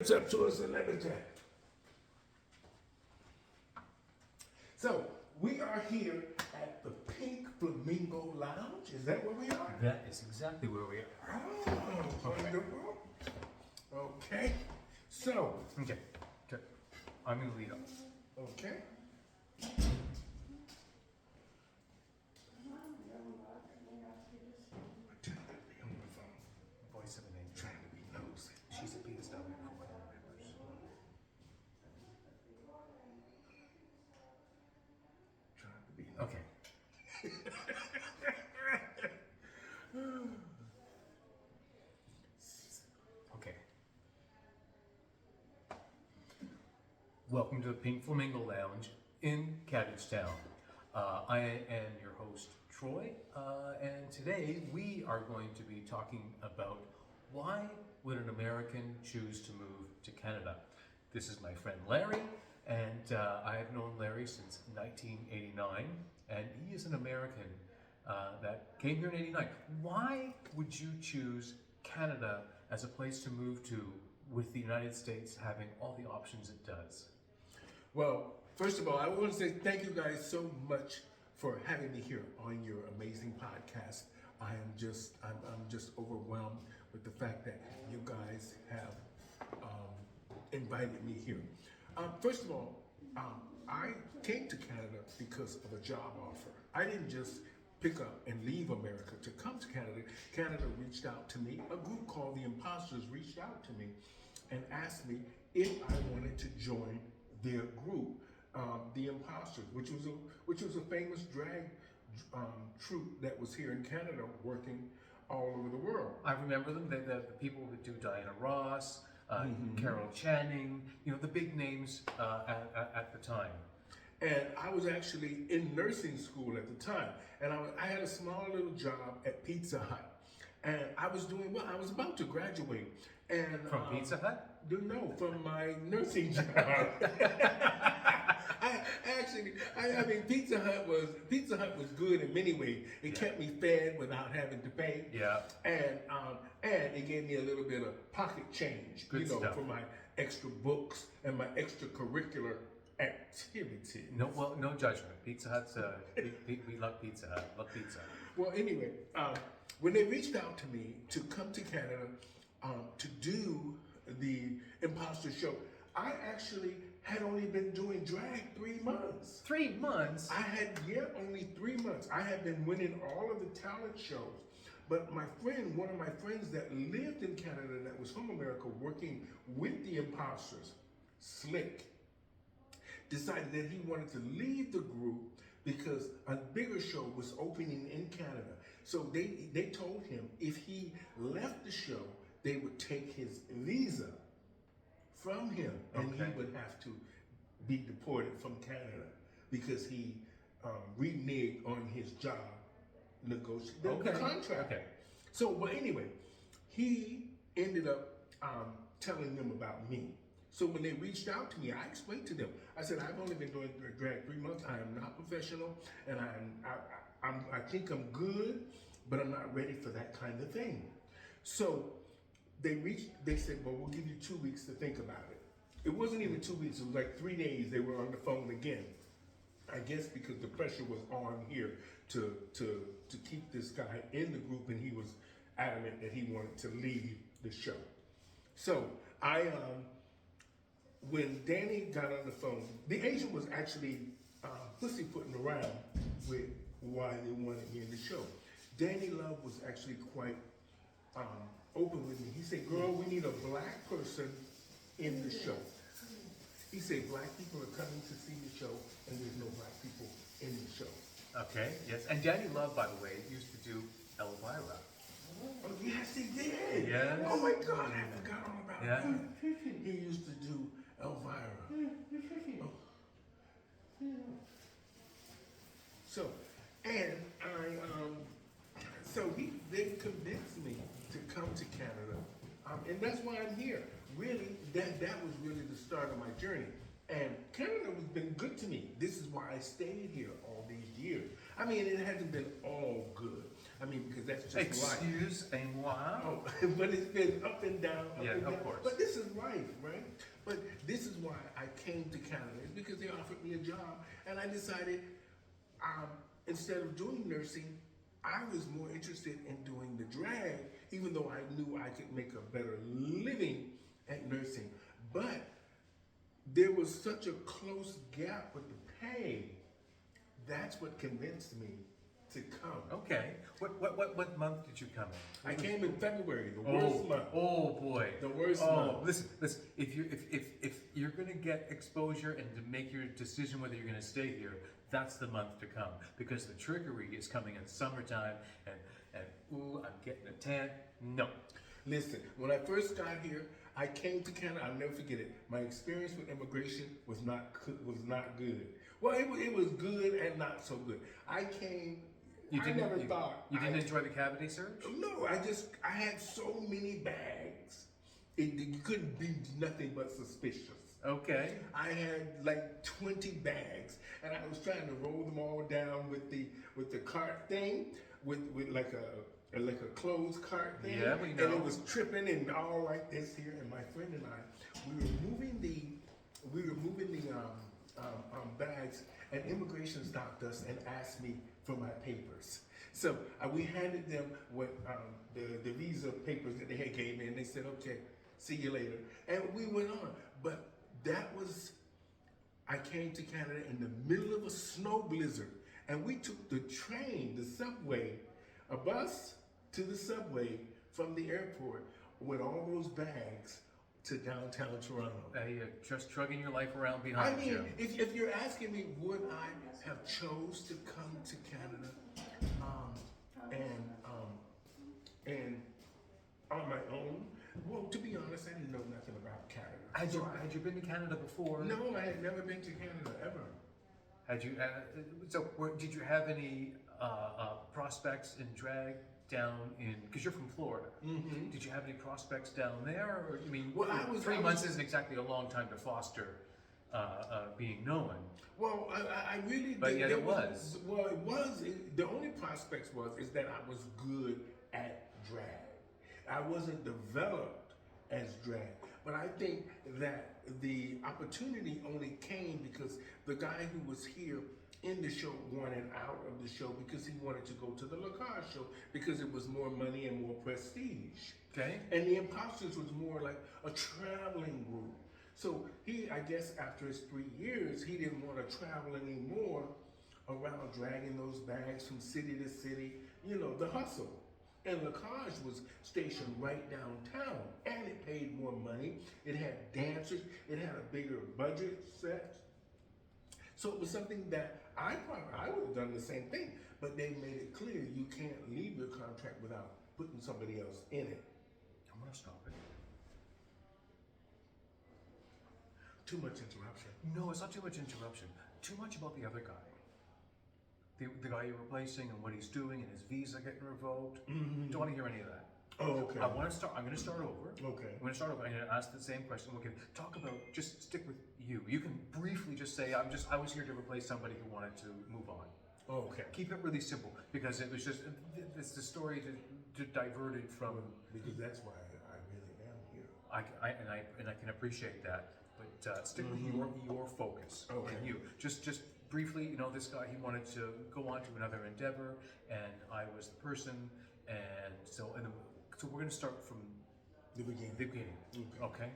It's up to us 11 times. So we are here at the Pink Flamingo Lounge. Is that where we are? That is exactly where we are. Oh, wonderful. Okay. So, Okay. Okay. I'm gonna lead off. okay. Pretend to be on the phone, Voice of an angel. trying to be nosy. She's a PSW for one of our members. Trying to be nosy. Okay. Okay. Welcome to the Pink Flamingo Lounge in Cabbagetown. I am your host, Troy, and today we are going to be talking about why would an American choose to move to Canada. This is my friend Larry, and I have known Larry since 1989, and he is an American that came here in 89. Why would you choose Canada as a place to move to with the United States having all the options it does? Well, first of all, I want to say thank you guys so much for having me here on your amazing podcast. I'm just overwhelmed with the fact that you guys have invited me here. First of all, I came to Canada because of a job offer. I didn't just pick up and leave America to come to Canada. Canada reached out to me. A group called the Imposters reached out to me and asked me if I wanted to join their group, the Imposters, which was a famous drag troupe that was here in Canada, working all over the world. I remember them. The people who do Diana Ross, Carol Channing, the big names at the time. And I was actually in nursing school at the time, and I had a small little job at Pizza Hut, and I was doing well. I was about to graduate, and From Pizza Hut? No, from my nursing job. I mean, Pizza Hut was good in many ways. It kept me fed without having to pay. Yeah. And it gave me a little bit of pocket change, Good stuff. for my extra books and my extracurricular activity. No judgment. Pizza Hut's we love Pizza Hut. Love pizza. Well, anyway, when they reached out to me to come to Canada to do the Imposter Show, I actually had only been doing drag 3 months. 3 months. I had, only 3 months. I had been winning all of the talent shows. But my friend, one of my friends that lived in Canada, that was from America, working with the Imposters, Slick, decided that he wanted to leave the group because a bigger show was opening in Canada. So they told him if he left the show, they would take his visa from him, and Okay. he would have to be deported from Canada because he reneged on his job negotiation Okay. contract. Okay. So, but anyway, he ended up telling them about me. So when they reached out to me, I explained to them. I said, I've only been doing drag 3 months. I am not professional, and I think I'm good, but I'm not ready for that kind of thing. So they said, well, we'll give you 2 weeks to think about it. It wasn't even 2 weeks, it was like 3 days they were on the phone again. I guess because the pressure was on here to keep this guy in the group, and he was adamant that he wanted to leave the show. So when Danny got on the phone, the agent was actually pussyfooting around with why they wanted me in the show. Danny Love was actually quite open with me. He said, girl, we need a black person in the show. He said, black people are coming to see the show, and there's no black people in the show. Okay. Yes. And Danny Love, by the way, used to do Elvira. Oh, yes, he did. Yes. Oh, my God, I forgot all about Yeah. that. He used to do Elvira. Oh. So, and they convinced me to come to Canada, and that's why I'm here. Really, that was really the start of my journey. And Canada has been good to me. This is why I stayed here all these years. I mean, it hasn't been all good, I mean, because that's just life. Excuse-moi. Oh, but it's been up and down, up Yeah, and of down. course. But this is life, right? But this is why I came to Canada. It's because they offered me a job, and I decided instead of doing nursing, I was more interested in doing the drag, even though I knew I could make a better living at nursing. But there was such a close gap with the pay. That's what convinced me to come. Okay. What month did you come in? I came in February, the worst month. Oh boy. The worst Oh, month. listen. If you're gonna get exposure and to make your decision whether you're gonna stay here, that's the month to come, because the trickery is coming in summertime and ooh, I'm getting a tan. No. Listen, when I first got here, I came to Canada. I'll never forget it. My experience with immigration was not good. Well, it was good and not so good. I came. You didn't. I never thought. You didn't enjoy the cavity search? No, I had so many bags. You couldn't be nothing but suspicious. Okay. I had like 20 bags, and I was trying to roll them all down with the cart thing, with like a closed cart thing. Yeah, we know. And it was tripping and all like this here. And my friend and I, we were moving the bags, and immigration stopped us and asked me for my papers. So we handed them what the visa papers that they had gave me, and they said, "Okay, see you later." And we went on, but I came to Canada in the middle of a snow blizzard, and we took the train, the subway, a bus to the subway from the airport with all those bags to downtown Toronto. Just trugging your life around I behind mean, you. if you're asking me, would I have chose to come to Canada and on my own? Well, to be honest, I didn't know nothing about Canada. Had you been to Canada before? No, I had never been to Canada ever. Had you? Did you have any prospects in drag down in? Because you're from Florida. Mm-hmm. Did you have any prospects down there? Or I mean, Well, 3 months isn't exactly a long time to foster being known. Well, I really. But yet it was. Well, it was. The only prospects is that I was good at drag. I wasn't developed as drag, but I think that the opportunity only came because the guy who was here in the show wanted out of the show because he wanted to go to the La Cage show because it was more money and more prestige. Okay. And the Imposters was more like a traveling group. So he, I guess after his 3 years, he didn't want to travel anymore around dragging those bags from city to city, the hustle. And La Cage was stationed right downtown, and it paid more money. It had dancers. It had a bigger budget set. So it was something that I would have done the same thing, but they made it clear you can't leave your contract without putting somebody else in it. I'm gonna stop it. Too much interruption. No, it's not too much interruption. Too much about the other guy. The guy you're replacing and what he's doing and his visa getting revoked. Mm-hmm. Don't want to hear any of that. Oh, okay. I'm going to start over. Okay. I'm going to start over. I'm going to ask the same question. We can talk about, just stick with you. You can briefly just say, I was here to replace somebody who wanted to move on. Oh, okay. Keep it really simple, because it was just, it's the story to divert it from. Because that's why I really am here. I can appreciate that, but stick with your focus. Okay. And you. Just briefly, this guy, he wanted to go on to another endeavor, and I was the person, and so we're going to start from The beginning. Okay.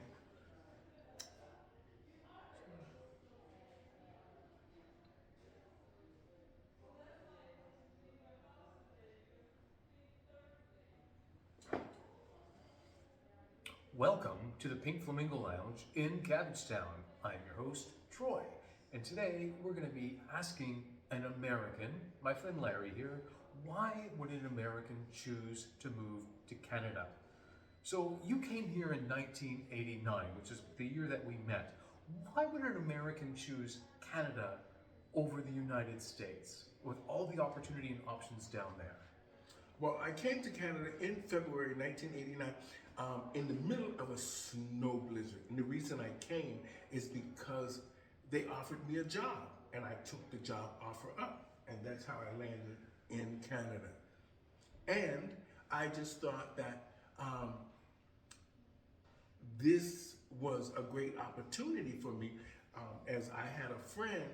Welcome to the Pink Flamingo Lounge in Cabbagetown. I'm your host, Troy, and today we're going to be asking an American, my friend Larry here, why would an American choose to move to Canada? So you came here in 1989, which is the year that we met. Why would an American choose Canada over the United States with all the opportunity and options down there? Well, I came to Canada in February 1989 in the middle of a snow blizzard. And the reason I came is because they offered me a job, and I took the job offer up. And that's how I landed in Canada. And I just thought that this was a great opportunity for me, as I had a friend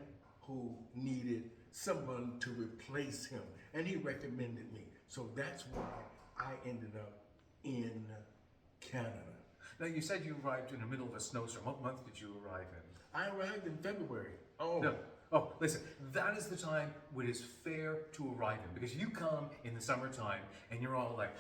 who needed someone to replace him, and he recommended me. So that's why I ended up in Canada. Now, you said you arrived in the middle of a snowstorm. What month did you arrive in? I arrived in February. Oh, No. Oh, listen, that is the time when it is fair to arrive in, because you come in the summertime and you're all like,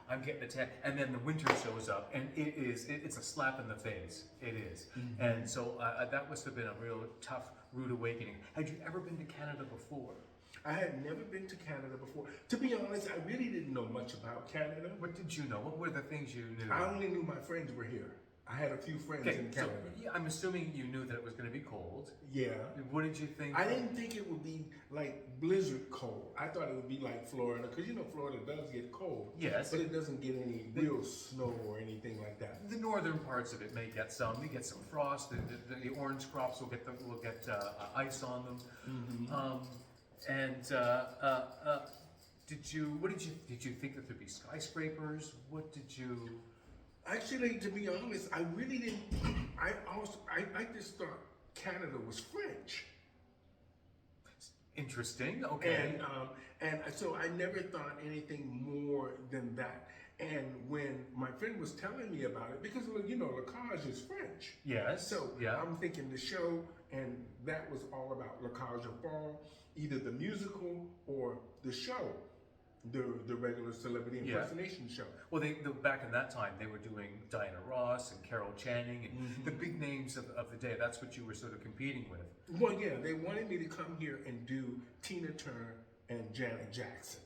I'm getting a tan, and then the winter shows up and it's a slap in the face. It is. And so that must have been a real tough, rude awakening. Had you ever been to Canada before? I had never been to Canada before. To be honest, I really didn't know much about Canada. What did you know? What were the things you knew? I only knew my friends were here. I had a few friends in so Canada. yeah, I'm assuming you knew that it was going to be cold. Yeah. What did you think? I didn't think it would be like blizzard cold. I thought it would be like Florida, because you know Florida does get cold. Yes. But it doesn't get any real snow or anything like that. The northern parts of it may get some. You get some frost. The orange crops will get ice on them. Did you think that there'd be skyscrapers? What did you? Actually, to be honest, I really didn't. I just thought Canada was French. Interesting. Okay. And so I never thought anything more than that. And when my friend was telling me about it, because you know, Lacage is French. Yes. So yeah. I'm thinking the show, and that was all about Lacage au Fall, either the musical or the show, the regular celebrity impersonation show. Well, back in that time, they were doing Diana Ross and Carol Channing and the big names of the day. That's what you were sort of competing with. Well, yeah, they wanted me to come here and do Tina Turner and Janet Jackson,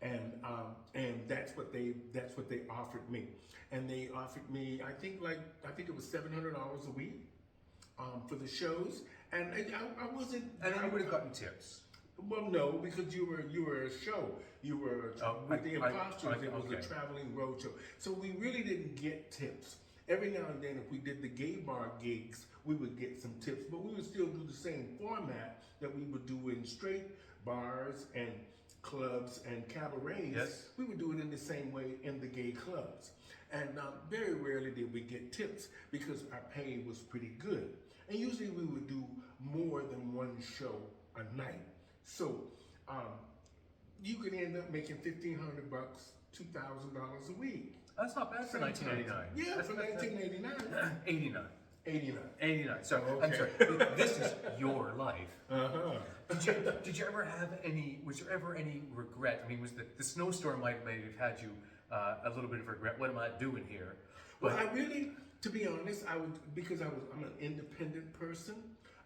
and that's what they offered me, and they offered me I think it was $700 a week for the shows, and I wasn't. And then you would have gotten tips. Well, no, because you were a show. You were with the Imposters. It was a traveling road show, so we really didn't get tips. Every now and then, if we did the gay bar gigs, we would get some tips, but we would still do the same format that we would do in straight bars and clubs and cabarets. Yes. We would do it in the same way in the gay clubs, and very rarely did we get tips because our pay was pretty good, and usually we would do more than one show a night. So you could end up making $1,500, $2,000 a week. That's not bad for 1989. Yeah, for 1989. 89. 89. 89. So Okay. I'm sorry. This is your life. Uh-huh. Did you ever have any? Was there ever any regret? I mean, was the snowstorm might have had you a little bit of regret? What am I doing here? But Well, I really, to be honest, because I'm an independent person.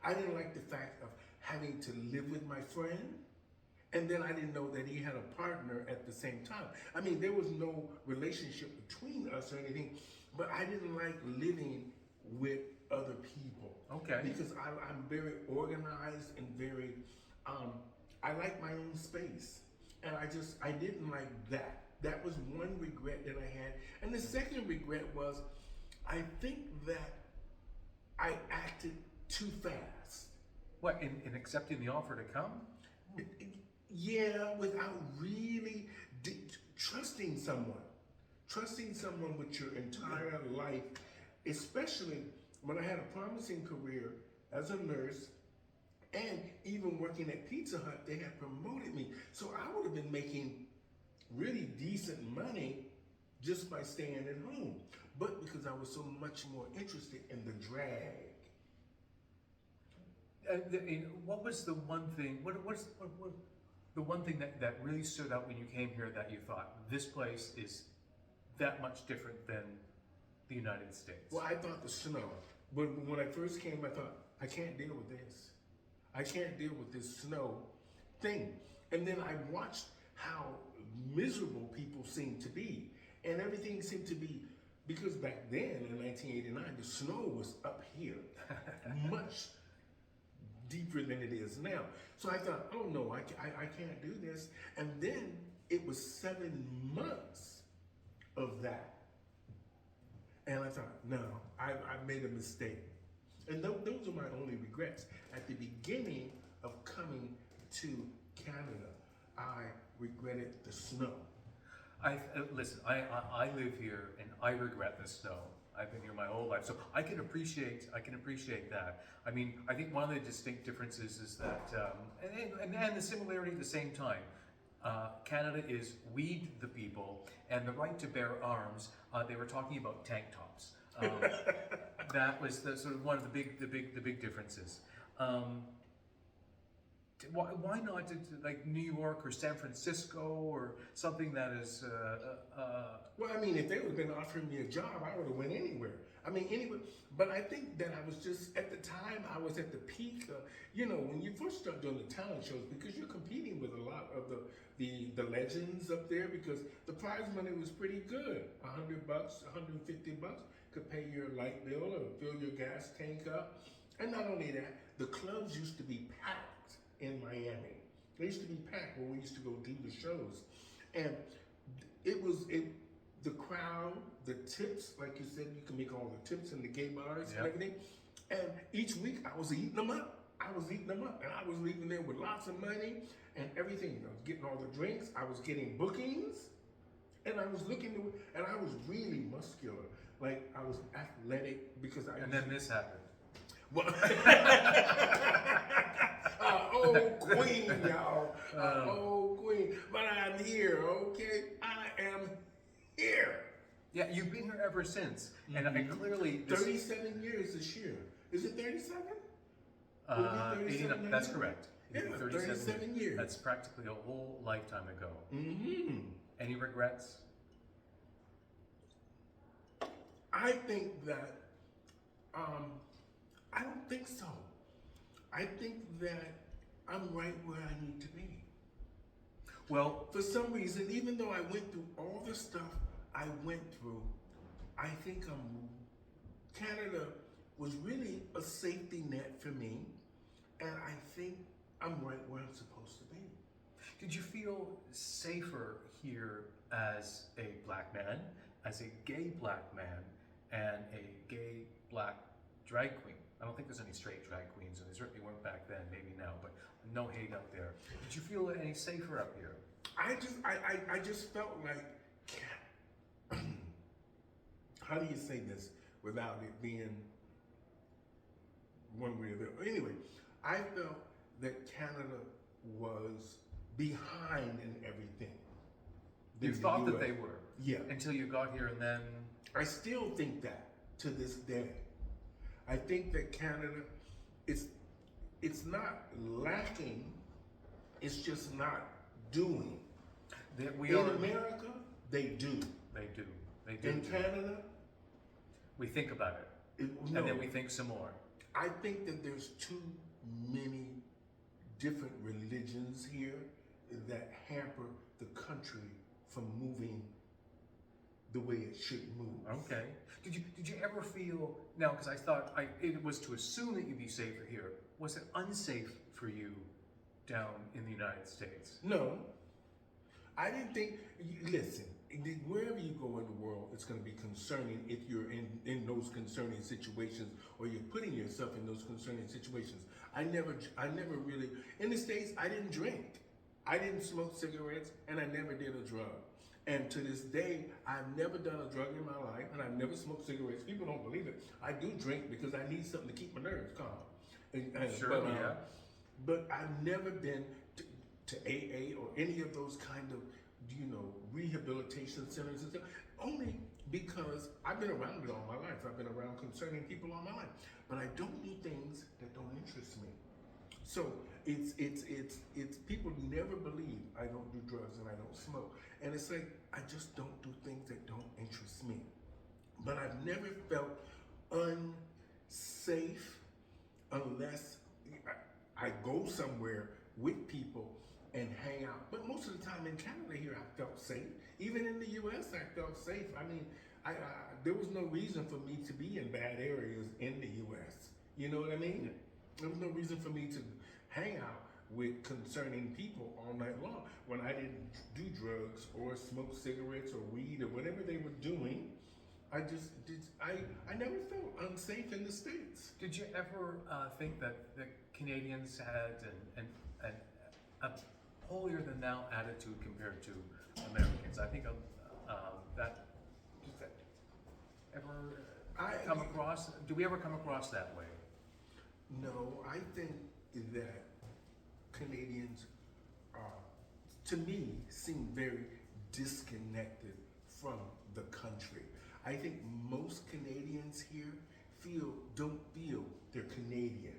I didn't like the fact of having to live with my friend, and then I didn't know that he had a partner at the same time. I mean, there was no relationship between us or anything, but I didn't like living with other people. Okay. Because I'm very organized and very, I like my own space, and I didn't like that. That was one regret that I had, and the second regret was, I think that I acted too fast. what in accepting the offer to come? Yeah, without really trusting someone with your entire life, especially when I had a promising career as a nurse, and even working at Pizza Hut, they had promoted me. So I would have been making really decent money just by staying at home. But because I was so much more interested in the drag. What was the one thing? What the one thing that really stood out when you came here that you thought this place is that much different than the United States? Well, I thought the snow. But when I first came, I thought, I can't deal with this. I can't deal with this snow thing. And then I watched how miserable people seemed to be. And everything seemed to be, because back then in 1989, the snow was up here, much deeper than it is now. So I thought, oh no, I can't do this. And then it was 7 months of that. And I thought, no, I made a mistake. And those are my only regrets. At the beginning of coming to Canada, I regretted the snow. Listen. I live here and I regret the snow. I've been here my whole life, so I can appreciate that. I mean, I think one of the distinct differences is that, and the similarity at the same time. Canada is "we the people," and the right to bear arms. They were talking about tank tops. That was the sort of one of the big differences. Why not like New York or San Francisco or something that is? Well, I mean, if they would have been offering me a job, I would have went anywhere. I mean, anywhere. But I think that I was just at the time I was at the peak. When you first start doing the talent shows, because you're competing with a lot of the legends up there, because the prize money was pretty good. $100, $150 could pay your light bill or fill your gas tank up. And not only that, the clubs used to be packed in Miami. They used to be packed when we used to go do the shows. And the crowd, the tips, like you said, you can make all the tips in the gay bars and everything. And each week I was eating them up. And I was leaving there with lots of money and everything. I was getting all the drinks. I was getting bookings. And I was and I was really muscular. Like, I was athletic because And then this happened. Well, oh, queen, y'all. Oh, queen. But I'm here, okay? I am here. Yeah, you've been here ever since. And I clearly... 37 years this year. Is it 37? 89, that's correct. Yeah, 37 years. That's practically a whole lifetime ago. Mm-hmm. Any regrets? I think that, I don't think so. I think that I'm right where I need to be. Well, For some reason, even though I went through all the stuff I went through, I think Canada was really a safety net for me, and I think I'm right where I'm supposed to be. did you feel safer here as a black man, as a gay black man, and a gay black drag queen? I don't think there's any straight drag queens, and there certainly weren't back then, maybe now, but no hate out there. Did you feel any safer up here? I just felt like, how do you say this without it being one way or the other? Anyway, I felt that Canada was behind in everything. You thought that they were? Yeah. Until you got here and then... I still think that to this day. I think that Canada, it's not lacking, it's just not doing. In America, they do. They do. They do. In Canada, we think about it. No. And then we think some more. I think that there's too many different religions here that hamper the country from moving the way it should move. Okay. Did you ever feel, now, because I thought it was to assume that you'd be safer here, was it unsafe for you down in the United States? No. I didn't think, listen, wherever you go in the world, it's going to be concerning if you're in those concerning situations or you're putting yourself in those concerning situations. I never really, in the States, I didn't drink. I didn't smoke cigarettes, and I never did a drug. And to this day, I've never done a drug in my life, and I've never smoked cigarettes. People don't believe it. I do drink because I need something to keep my nerves calm. But I've never been to AA or any of those kind of, rehabilitation centers and stuff. Only because I've been around it all my life. I've been around concerning people all my life. But I don't do things that don't interest me. So it's people never believe I don't do drugs and I don't smoke. And it's like, I just don't do things that don't interest me. But I've never felt unsafe unless I go somewhere with people and hang out. But most of the time in Canada here, I felt safe. Even in the US, I felt safe. I mean, there was no reason for me to be in bad areas in the US. You know what I mean? There was no reason for me to hang out with concerning people all night long when I didn't do drugs or smoke cigarettes or weed or whatever they were doing. I never felt unsafe in the States. Did you ever think that the Canadians had holier than thou attitude compared to Americans. I think that does that ever come across? Do we ever come across that way? No, I think that Canadians are, to me, seem very disconnected from the country. I think most Canadians here don't feel they're Canadian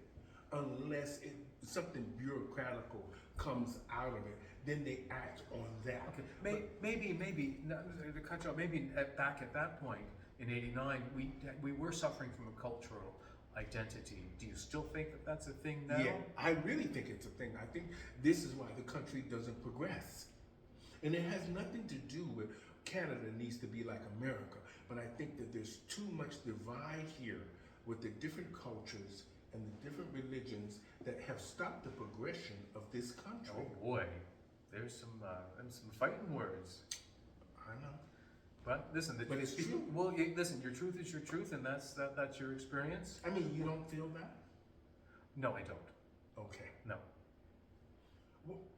unless something bureaucratical comes out of it. Then they act on that. Okay, maybe not to cut you off. Maybe back at that point in '89, we were suffering from a cultural identity. Do you still think that that's a thing now? Yeah, I really think it's a thing. I think this is why the country doesn't progress. And it has nothing to do with Canada needs to be like America. But I think that there's too much divide here with the different cultures and the different religions that have stopped the progression of this country. Oh boy, there's some fighting words. I know. But listen, But it's true. Well, listen, your truth is your truth, and that's your experience. I mean, you don't feel that? No, I don't. Okay. No.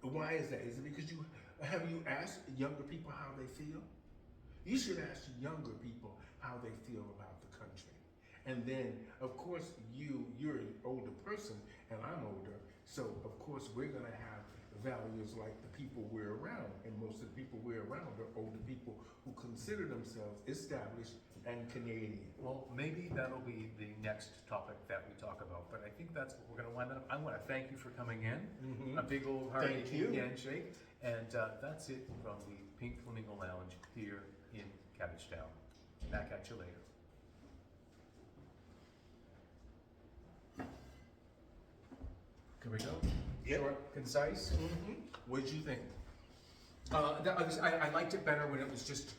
Why is that? Is it because have you asked younger people how they feel? You should ask younger people how they feel about the country. And then, of course, you're an older person, and I'm older, so of course we're gonna have values like the people we're around, and most of the people we're around are older people who consider themselves established and Canadian. Well, maybe that'll be the next topic that we talk about, but I think that's what we're going to wind up. I want to thank you for coming in. Mm-hmm. A big old hearty Thank you. handshake. And that's it from the Pink Flamingo Lounge here in Cabbagetown. Back at you later. Can we go? Yep. Short, concise. Mm-hmm. What'd you think? I liked it better when it was just